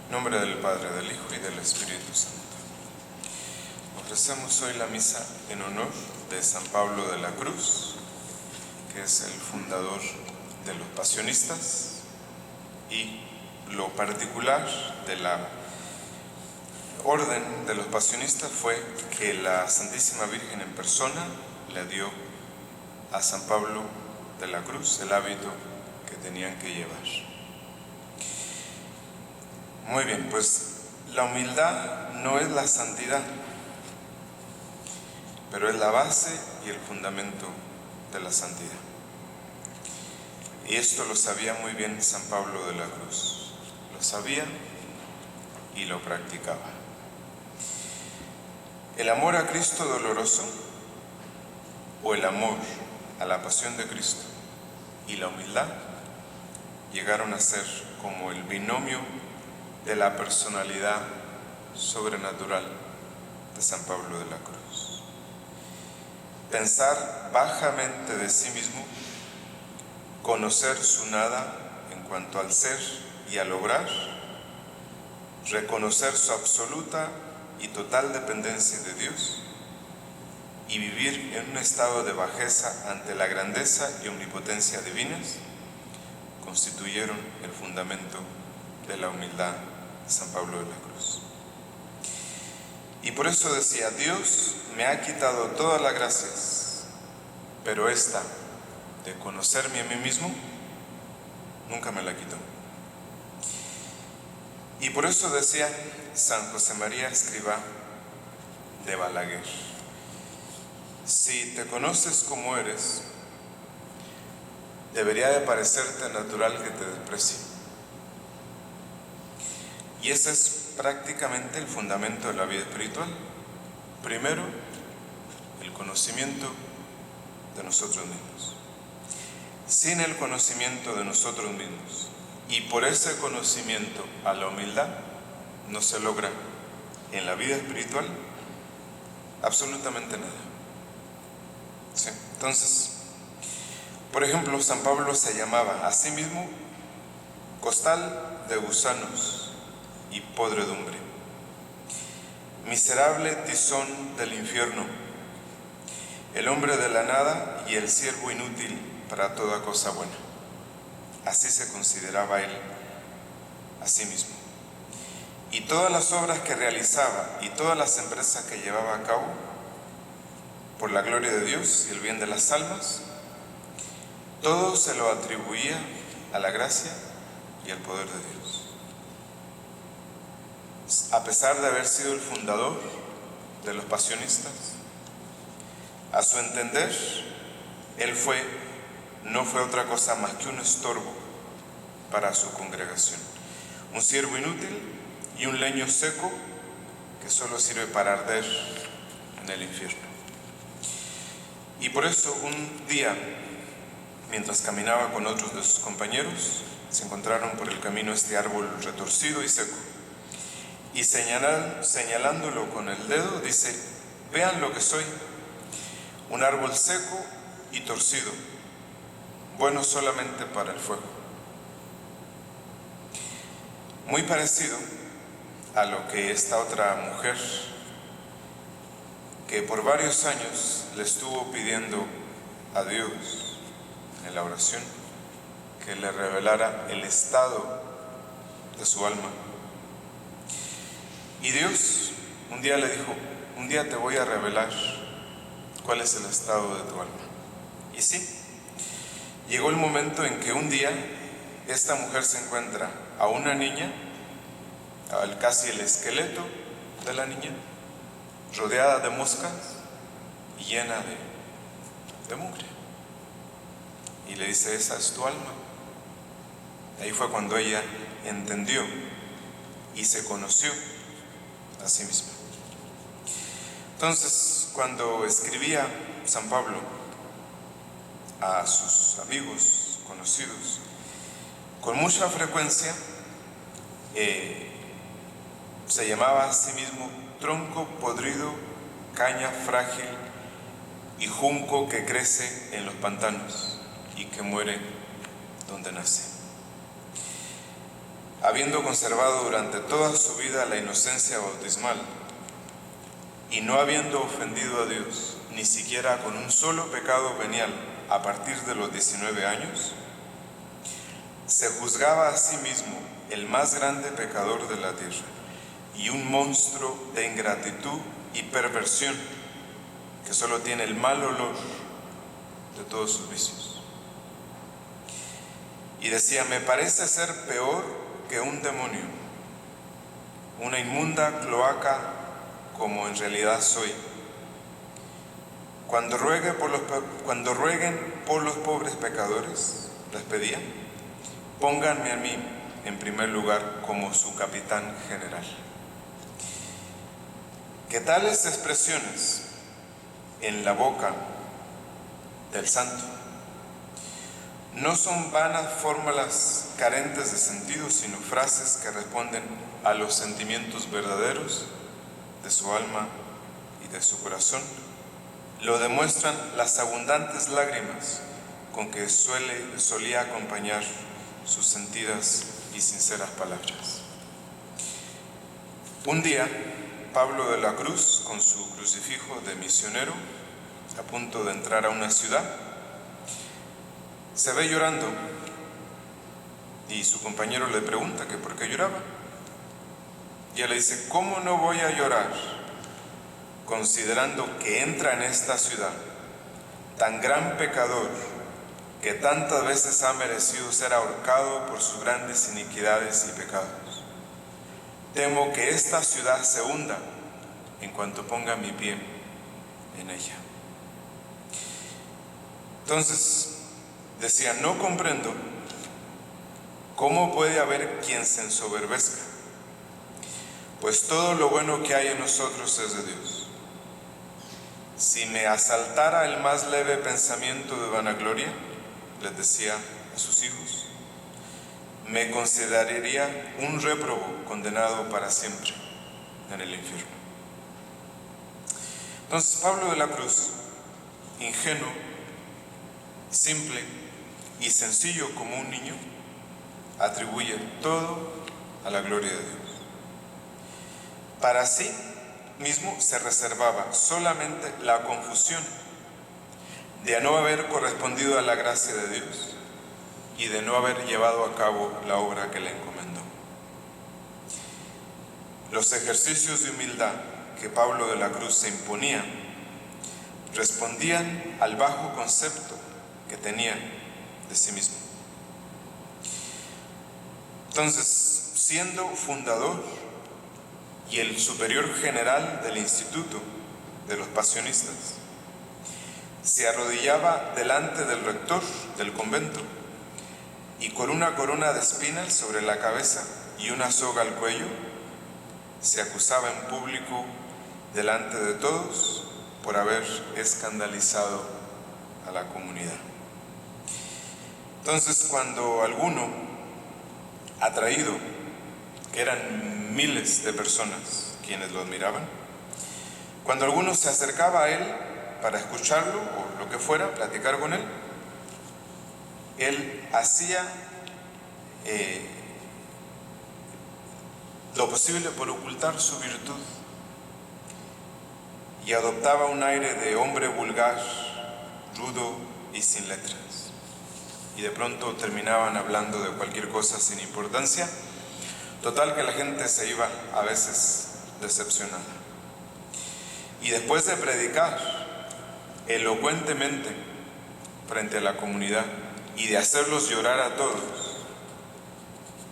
En nombre del Padre, del Hijo y del Espíritu Santo. Ofrecemos hoy la misa en honor de San Pablo de la Cruz, que es el fundador de los pasionistas, y lo particular de la orden de los pasionistas fue que la Santísima Virgen en persona le dio a San Pablo de la Cruz el hábito que tenían que llevar. Muy bien, pues la humildad no es la santidad, pero es la base y el fundamento de la santidad. Y esto lo sabía muy bien San Pablo de la Cruz. Lo sabía y lo practicaba. El amor a Cristo doloroso, o el amor a la pasión de Cristo y la humildad, llegaron a ser como el binomio de la personalidad sobrenatural de San Pablo de la Cruz. Pensar bajamente de sí mismo, conocer su nada en cuanto al ser y al obrar, reconocer su absoluta y total dependencia de Dios y vivir en un estado de bajeza ante la grandeza y omnipotencia divinas, constituyeron el fundamento de la humildad de San Pablo de la Cruz. Y por eso decía: Dios me ha quitado todas las gracias, pero esta de conocerme a mí mismo nunca me la quitó. Y por eso decía San José María Escrivá de Balaguer: si te conoces como eres, debería de parecerte natural que te desprecie. Y ese es prácticamente el fundamento de la vida espiritual. Primero, el conocimiento de nosotros mismos. Sin el conocimiento de nosotros mismos y por ese conocimiento a la humildad, no se logra en la vida espiritual absolutamente nada. ¿Sí? Entonces, por ejemplo, San Pablo se llamaba a sí mismo costal de gusanos y podredumbre, miserable tizón del infierno, el hombre de la nada y el siervo inútil para toda cosa buena. Así se consideraba él a sí mismo. Y todas las obras que realizaba y todas las empresas que llevaba a cabo por la gloria de Dios y el bien de las almas, todo se lo atribuía a la gracia y al poder de Dios. A pesar de haber sido el fundador de los pasionistas, a su entender, él no fue otra cosa más que un estorbo para su congregación, un siervo inútil y un leño seco que solo sirve para arder en el infierno. Y por eso un día, mientras caminaba con otros de sus compañeros, se encontraron por el camino este árbol retorcido y seco, y señalándolo con el dedo, dice: vean lo que soy, un árbol seco y torcido, bueno solamente para el fuego. Muy parecido a lo que esta otra mujer, que por varios años le estuvo pidiendo a Dios en la oración que le revelara el estado de su alma. Y Dios un día le dijo: un día te voy a revelar cuál es el estado de tu alma. Y sí, llegó el momento en que un día esta mujer se encuentra a una niña, casi el esqueleto de la niña, rodeada de moscas y llena de mugre. Y le dice: esa es tu alma. Ahí fue cuando ella entendió y se conoció a sí misma. Entonces, cuando escribía San Pablo a sus amigos, conocidos, con mucha frecuencia se llamaba a sí mismo tronco podrido, caña frágil y junco que crece en los pantanos y que muere donde nace. habiendo conservado durante toda su vida la inocencia bautismal y no habiendo ofendido a Dios, ni siquiera con un solo pecado venial a partir de los 19 años, se juzgaba a sí mismo el más grande pecador de la tierra y un monstruo de ingratitud y perversión que solo tiene el mal olor de todos sus vicios. Y decía: me parece ser peor que un demonio, una inmunda cloaca como en realidad soy. Cuando rueguen por los pobres pecadores, les pedía, pónganme a mí en primer lugar como su capitán general. Que tales expresiones en la boca del santo no son vanas fórmulas carentes de sentido, sino frases que responden a los sentimientos verdaderos de su alma y de su corazón. Lo demuestran las abundantes lágrimas con que solía acompañar sus sentidas y sinceras palabras. Un día, Pablo de la Cruz, con su crucifijo de misionero, a punto de entrar a una ciudad, se ve llorando y su compañero le pregunta que por qué lloraba. Y él le dice: ¿cómo no voy a llorar considerando que entra en esta ciudad tan gran pecador que tantas veces ha merecido ser ahorcado por sus grandes iniquidades y pecados? Temo que esta ciudad se hunda en cuanto ponga mi pie en ella. Entonces decía: no comprendo cómo puede haber quien se ensoberbezca, pues todo lo bueno que hay en nosotros es de Dios. Si me asaltara el más leve pensamiento de vanagloria, les decía a sus hijos, me consideraría un réprobo condenado para siempre en el infierno. Entonces Pablo de la Cruz, ingenuo, simple y sencillo como un niño, atribuye todo a la gloria de Dios. Para sí mismo se reservaba solamente la confusión de no haber correspondido a la gracia de Dios y de no haber llevado a cabo la obra que le encomendó. Los ejercicios de humildad que Pablo de la Cruz se imponía respondían al bajo concepto que tenía de sí mismo. Entonces, siendo fundador y el superior general del Instituto de los Pasionistas, se arrodillaba delante del rector del convento y con una corona de espinas sobre la cabeza y una soga al cuello, se acusaba en público delante de todos por haber escandalizado a la comunidad. Entonces, cuando alguno, atraído, que eran miles de personas quienes lo admiraban, cuando alguno se acercaba a él para escucharlo o lo que fuera, platicar con él, él hacía lo posible por ocultar su virtud y adoptaba un aire de hombre vulgar, rudo y sin letras. Y de pronto terminaban hablando de cualquier cosa sin importancia, total que la gente se iba a veces decepcionada. Y después de predicar elocuentemente frente a la comunidad y de hacerlos llorar a todos,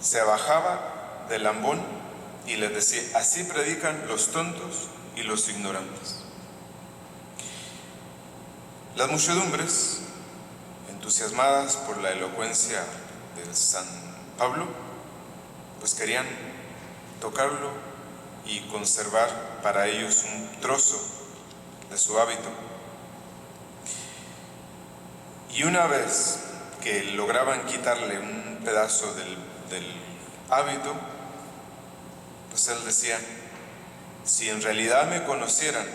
se bajaba del ambón y les decía: así predican los tontos y los ignorantes. Las muchedumbres, entusiasmadas por la elocuencia de San Pablo, pues querían tocarlo y conservar para ellos un trozo de su hábito. Y una vez que lograban quitarle un pedazo del hábito, pues él decía: si en realidad me conocieran,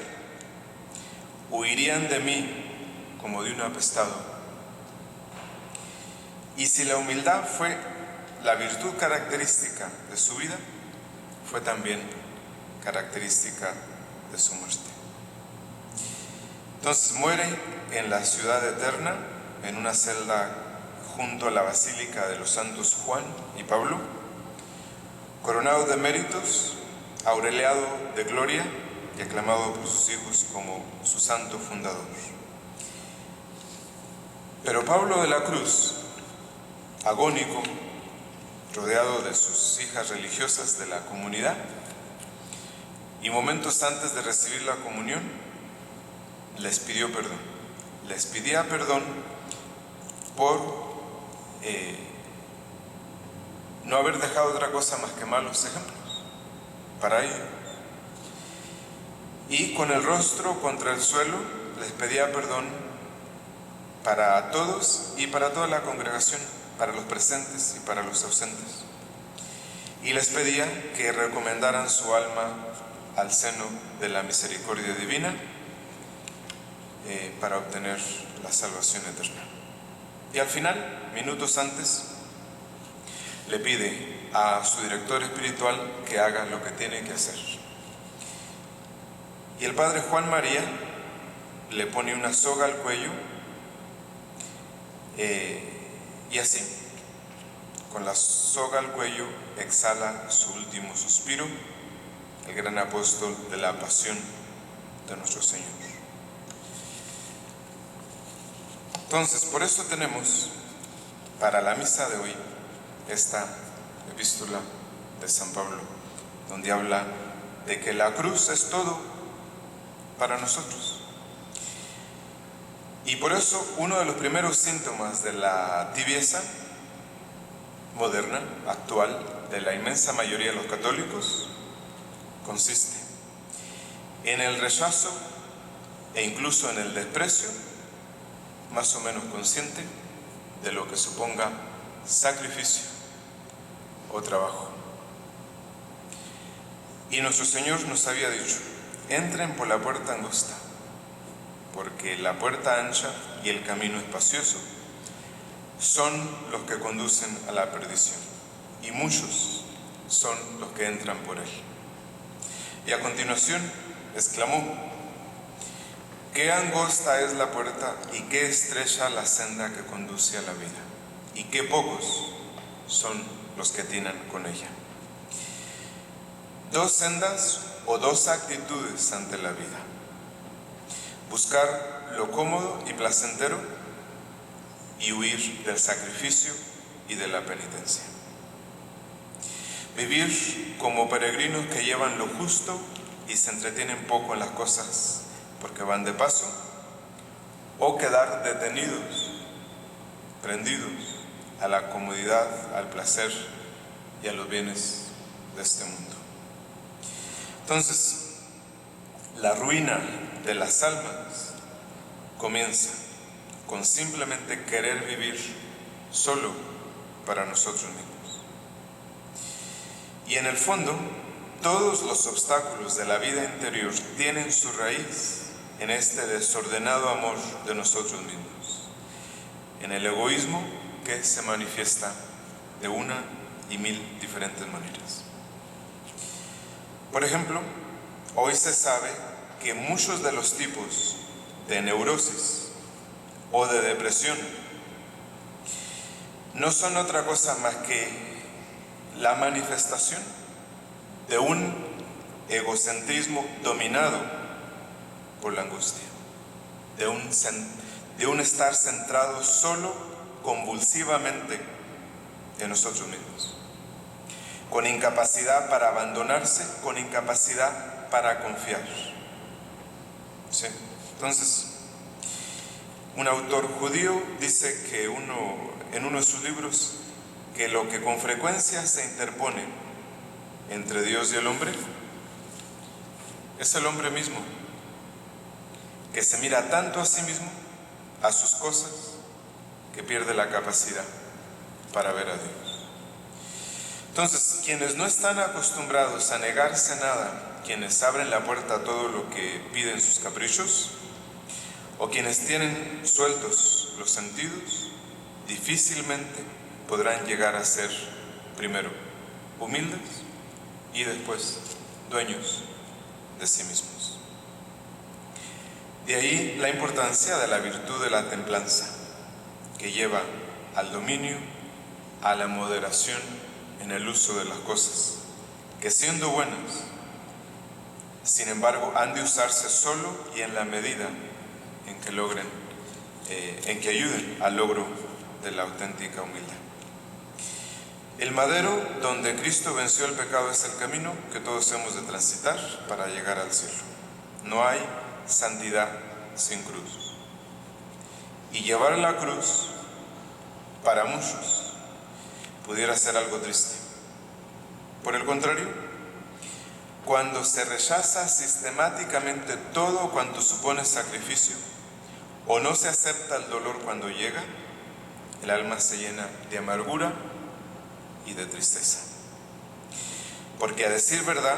huirían de mí como de un apestado. Y si la humildad fue la virtud característica de su vida fue también característica de su muerte. Entonces muere en la ciudad eterna, en una celda junto a la Basílica de los Santos Juan y Pablo, coronado de méritos, aureliado de gloria y aclamado por sus hijos como su santo fundador. Pero Pablo de la Cruz, agónico, rodeado de sus hijas religiosas de la comunidad, y momentos antes de recibir la comunión, les pidió perdón. Les pedía perdón por no haber dejado otra cosa más que malos ejemplos para ello. Y con el rostro contra el suelo les pedía perdón para todos y para toda la congregación, para los presentes y para los ausentes. Y les pedía que recomendaran su alma al seno de la misericordia divina para obtener la salvación eterna. Y al final, minutos antes, le pide a su director espiritual que haga lo que tiene que hacer. Y el padre Juan María le pone una soga al cuello y así, con la soga al cuello, exhala su último suspiro, el gran apóstol de la pasión de nuestro Señor. Entonces, por eso tenemos para la misa de hoy esta epístola de San Pablo, donde habla de que la cruz es todo para nosotros. Y por eso uno de los primeros síntomas de la tibieza moderna, actual, de la inmensa mayoría de los católicos, consiste en el rechazo e incluso en el desprecio, más o menos consciente, de lo que suponga sacrificio o trabajo. Y nuestro Señor nos había dicho: entren por la puerta angosta, porque la puerta ancha y el camino espacioso son los que conducen a la perdición, y muchos son los que entran por él. Y a continuación exclamó: qué angosta es la puerta y qué estrecha la senda que conduce a la vida, y qué pocos son los que atinan con ella. Dos sendas o dos actitudes ante la vida: buscar lo cómodo y placentero y huir del sacrificio y de la penitencia. Vivir como peregrinos que llevan lo justo y se entretienen poco en las cosas porque van de paso, o quedar detenidos, prendidos a la comodidad, al placer y a los bienes de este mundo. Entonces, la ruina de las almas comienza con simplemente querer vivir solo para nosotros mismos. Y en el fondo, todos los obstáculos de la vida interior tienen su raíz en este desordenado amor de nosotros mismos, en el egoísmo que se manifiesta de una y mil diferentes maneras. Por ejemplo, hoy se sabe que muchos de los tipos de neurosis o de depresión no son otra cosa más que la manifestación de un egocentrismo dominado por la angustia, de un estar centrado solo convulsivamente en nosotros mismos, con incapacidad para abandonarse, con incapacidad para confiar. ¿Sí? Entonces, un autor judío dice que en uno de sus libros que lo que con frecuencia se interpone entre Dios y el hombre es el hombre mismo, que se mira tanto a sí mismo, a sus cosas, que pierde la capacidad para ver a Dios. Entonces, quienes no están acostumbrados a negarse nada, quienes abren la puerta a todo lo que piden sus caprichos, o quienes tienen sueltos los sentidos, difícilmente podrán llegar a ser primero humildes y después dueños de sí mismos. De ahí la importancia de la virtud de la templanza, que lleva al dominio, a la moderación en el uso de las cosas, que siendo buenas, sin embargo, han de usarse solo y en la medida en que logren, en que ayuden al logro de la auténtica humildad. El madero donde Cristo venció el pecado es el camino que todos hemos de transitar para llegar al cielo. No hay santidad sin cruz. Y llevar la cruz, para muchos, pudiera ser algo triste. Por el contrario, cuando se rechaza sistemáticamente todo cuanto supone sacrificio, o no se acepta el dolor cuando llega, el alma se llena de amargura y de tristeza. Porque a decir verdad,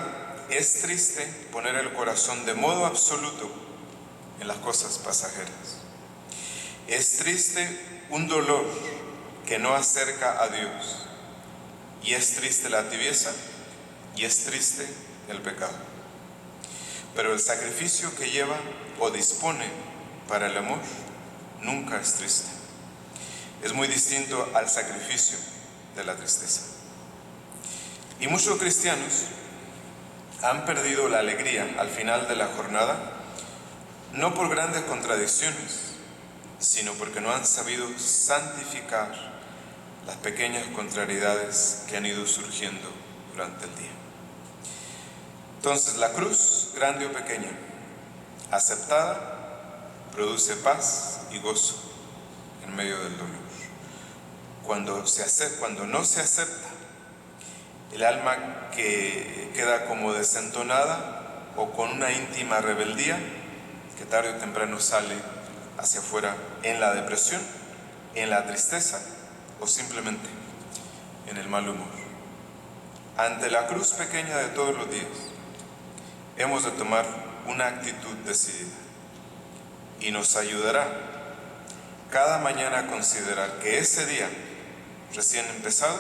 es triste poner el corazón de modo absoluto en las cosas pasajeras. Es triste un dolor que no acerca a Dios. Y es triste la tibieza y es triste el pecado. Pero el sacrificio que lleva o dispone para el amor nunca es triste. Es muy distinto al sacrificio de la tristeza. Y muchos cristianos han perdido la alegría al final de la jornada, no por grandes contradicciones, sino porque no han sabido santificar las pequeñas contrariedades que han ido surgiendo durante el día. Entonces, la cruz, grande o pequeña, aceptada, produce paz y gozo en medio del dolor. Cuando no se acepta, el alma que queda como desentonada o con una íntima rebeldía, que tarde o temprano sale hacia afuera en la depresión, en la tristeza o simplemente en el mal humor. Ante la cruz pequeña de todos los días, hemos de tomar una actitud decidida y nos ayudará cada mañana a considerar que ese día recién empezado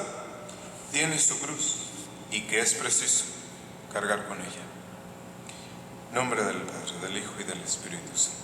tiene su cruz y que es preciso cargar con ella. En nombre del Padre, del Hijo y del Espíritu Santo.